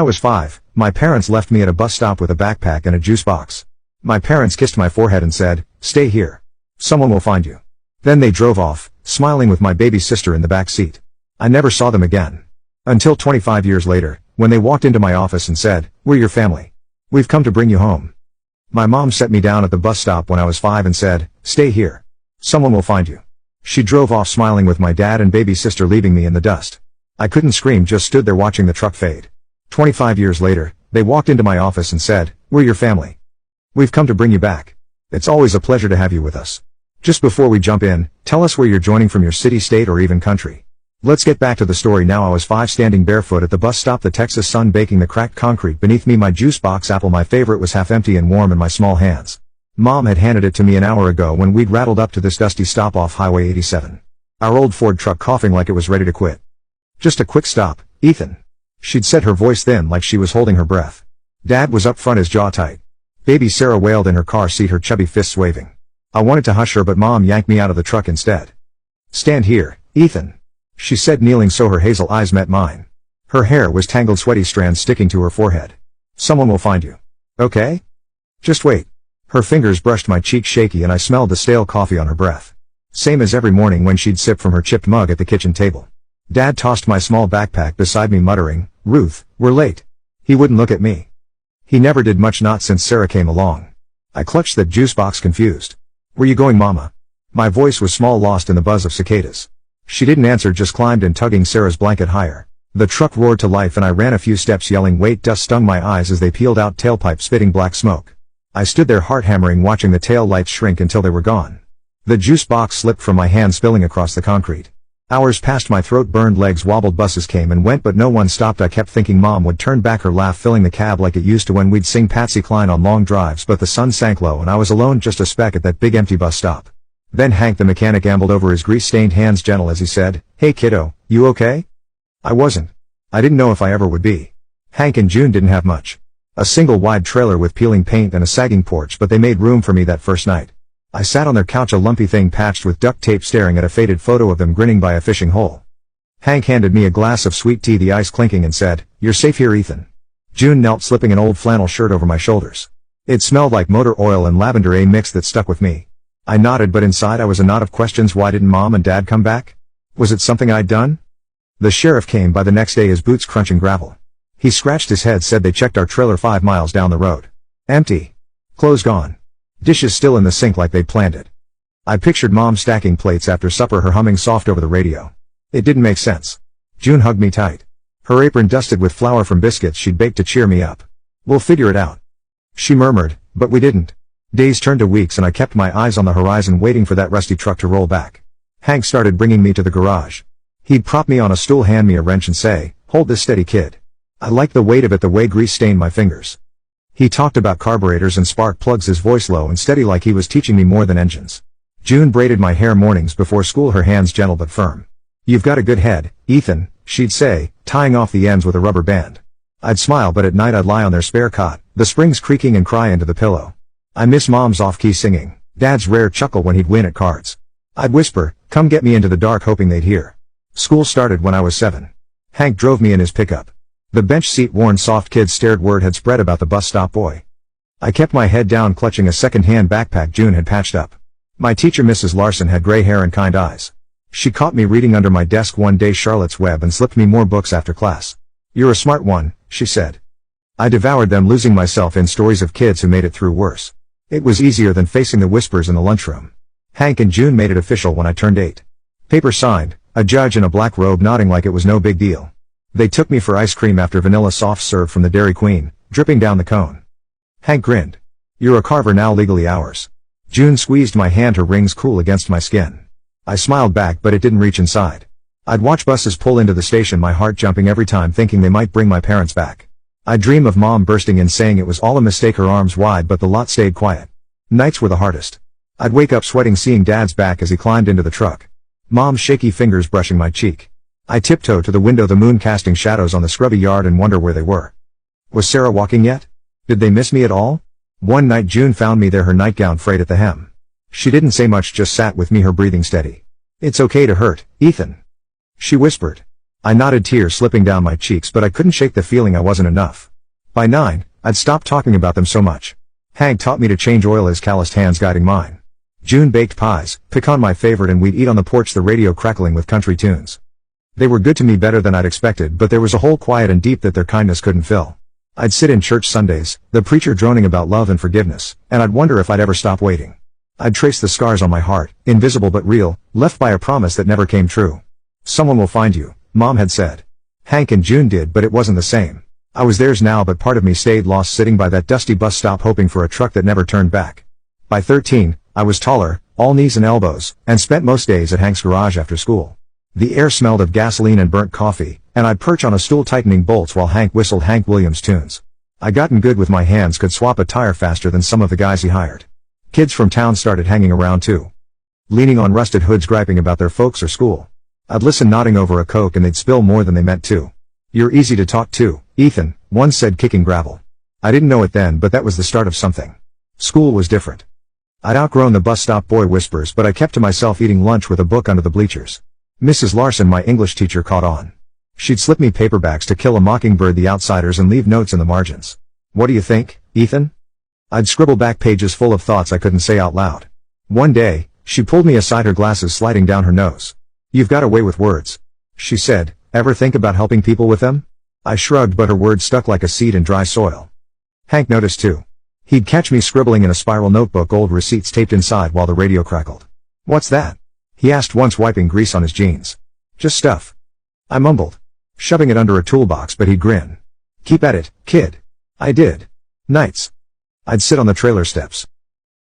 I was 5, my parents left me at a bus stop with a backpack and a juice box. My parents kissed my forehead and said, "Stay here. Someone will find you." Then they drove off, smiling with my baby sister in the back seat. I never saw them again. Until 25 years later, when they walked into my office and said, "We're your family. We've come to bring you home." My mom set me down at the bus stop when I was 5 and said, "Stay here. Someone will find you." She drove off smiling with my dad and baby sister leaving me in the dust. I couldn't scream, just stood there watching the truck fade. 25 years later, they walked into my office and said, "We're your family. We've come to bring you back. It's always a pleasure to have you with us. Just before we jump in, tell us where you're joining from, your city, state, or even country." Let's get back to the story now. I was 5, standing barefoot at the bus stop, the Texas sun baking the cracked concrete beneath me. My juice box apple, my favorite, was half empty and warm in my small hands. Mom had handed it to me an hour ago when we'd rattled up to this dusty stop off Highway 87. Our old Ford truck coughing like it was ready to quit. "Just a quick stop, Ethan." She'd said, her voice thin like she was holding her breath. Dad was up front, his jaw tight. Baby Sarah wailed in her car seat, her chubby fists waving. I wanted to hush her, but Mom yanked me out of the truck instead. "Stand here, Ethan," she said, kneeling so her hazel eyes met mine. Her hair was tangled, sweaty strands sticking to her forehead. "Someone will find you. Okay? Just wait." Her fingers brushed my cheek, shaky, and I smelled the stale coffee on her breath. Same as every morning when she'd sip from her chipped mug at the kitchen table. Dad tossed my small backpack beside me, muttering, "Ruth, we're late." He wouldn't look at me. He never did, much not since Sarah came along. I clutched that juice box, confused. "Where you going, Mama?" My voice was small, lost in the buzz of cicadas. She didn't answer, just climbed in, tugging Sarah's blanket higher. The truck roared to life and I ran a few steps, yelling, "Wait!" Dust stung my eyes as they peeled out, tailpipe spitting black smoke. I stood there, heart hammering, watching the tail lights shrink until they were gone. The juice box slipped from my hand, spilling across the concrete. Hours passed, my throat burned, legs wobbled, buses came and went, but no one stopped. I kept thinking Mom would turn back, her laugh filling the cab like it used to when we'd sing Patsy Cline on long drives, but the sun sank low and I was alone, just a speck at that big empty bus stop. Then Hank the mechanic ambled over, his grease-stained hands gentle as he said, "Hey kiddo, you okay?" I wasn't. I didn't know if I ever would be. Hank and June didn't have much. A single wide trailer with peeling paint and a sagging porch, but they made room for me that first night. I sat on their couch, a lumpy thing patched with duct tape, staring at a faded photo of them grinning by a fishing hole. Hank handed me a glass of sweet tea, the ice clinking, and said, "You're safe here, Ethan." June knelt, slipping an old flannel shirt over my shoulders. It smelled like motor oil and lavender, a mix that stuck with me. I nodded, but inside I was a knot of questions. Why didn't Mom and Dad come back? Was it something I'd done? The sheriff came by the next day, his boots crunching gravel. He scratched his head, said they checked our trailer 5 miles down the road. Empty. Clothes gone. Dishes still in the sink like they'd planned it. I pictured Mom stacking plates after supper, her humming soft over the radio. It didn't make sense. June hugged me tight. Her apron dusted with flour from biscuits she'd baked to cheer me up. "We'll figure it out," she murmured, but we didn't. Days turned to weeks and I kept my eyes on the horizon, waiting for that rusty truck to roll back. Hank started bringing me to the garage. He'd prop me on a stool, hand me a wrench and say, "Hold this steady, kid." I liked the weight of it, the way grease stained my fingers. He talked about carburetors and spark plugs, his voice low and steady like he was teaching me more than engines. June braided my hair mornings before school, her hands gentle but firm. "You've got a good head, Ethan," she'd say, tying off the ends with a rubber band. I'd smile, but at night I'd lie on their spare cot, the springs creaking, and cry into the pillow. I miss Mom's off-key singing, Dad's rare chuckle when he'd win at cards. I'd whisper, "Come get me," into the dark, hoping they'd hear. School started when I was 7. Hank drove me in his pickup. The bench seat worn soft, kids stared. Word had spread about the bus stop boy. I kept my head down, clutching a second-hand backpack June had patched up. My teacher, Mrs. Larson, had gray hair and kind eyes. She caught me reading under my desk one day Charlotte's Web and slipped me more books after class. "You're a smart one," she said. I devoured them, losing myself in stories of kids who made it through worse. It was easier than facing the whispers in the lunchroom. Hank and June made it official when I turned 8. Paper signed, a judge in a black robe nodding like it was no big deal. They took me for ice cream after vanilla soft serve from the Dairy Queen, dripping down the cone. Hank grinned. "You're a carver now, legally ours." June squeezed my hand, her rings cool against my skin. I smiled back, but it didn't reach inside. I'd watch buses pull into the station, my heart jumping every time, thinking they might bring my parents back. I'd dream of Mom bursting in, saying it was all a mistake, her arms wide, but the lot stayed quiet. Nights were the hardest. I'd wake up sweating, seeing Dad's back as he climbed into the truck. Mom's shaky fingers brushing my cheek. I tiptoed to the window, the moon casting shadows on the scrubby yard, and wonder where they were. Was Sarah walking yet? Did they miss me at all? One night June found me there, her nightgown frayed at the hem. She didn't say much, just sat with me, her breathing steady. "It's okay to hurt, Ethan," she whispered. I nodded, tears slipping down my cheeks, but I couldn't shake the feeling I wasn't enough. By 9, I'd stopped talking about them so much. Hank taught me to change oil, his calloused hands guiding mine. June baked pies, pecan my favorite, and we'd eat on the porch, the radio crackling with country tunes. They were good to me, better than I'd expected, but there was a hole quiet and deep that their kindness couldn't fill. I'd sit in church Sundays, the preacher droning about love and forgiveness, and I'd wonder if I'd ever stop waiting. I'd trace the scars on my heart, invisible but real, left by a promise that never came true. Someone will find you, Mom had said. Hank and June did, but it wasn't the same. I was theirs now, but part of me stayed lost, sitting by that dusty bus stop hoping for a truck that never turned back. By 13, I was taller, all knees and elbows, and spent most days at Hank's garage after school. The air smelled of gasoline and burnt coffee, and I'd perch on a stool tightening bolts while Hank whistled Hank Williams tunes. I'd gotten good with my hands, could swap a tire faster than some of the guys he hired. Kids from town started hanging around too. Leaning on rusted hoods, griping about their folks or school. I'd listen, nodding over a Coke, and they'd spill more than they meant to. "You're easy to talk to, Ethan," one said, kicking gravel. I didn't know it then, but that was the start of something. School was different. I'd outgrown the bus stop boy whispers, but I kept to myself, eating lunch with a book under the bleachers. Mrs. Larson, my English teacher, caught on. She'd slip me paperbacks, To Kill a Mockingbird, The Outsiders, and leave notes in the margins. "What do you think, Ethan?" I'd scribble back pages full of thoughts I couldn't say out loud. One day, she pulled me aside, her glasses sliding down her nose. "You've got a way with words," she said. "Ever think about helping people with them?" I shrugged, but her words stuck like a seed in dry soil. Hank noticed too. He'd catch me scribbling in a spiral notebook, old receipts taped inside while the radio crackled. "What's that?" he asked once, wiping grease on his jeans. "Just stuff," I mumbled, shoving it under a toolbox, but he'd grin. "Keep at it, kid." I did. Nights, I'd sit on the trailer steps,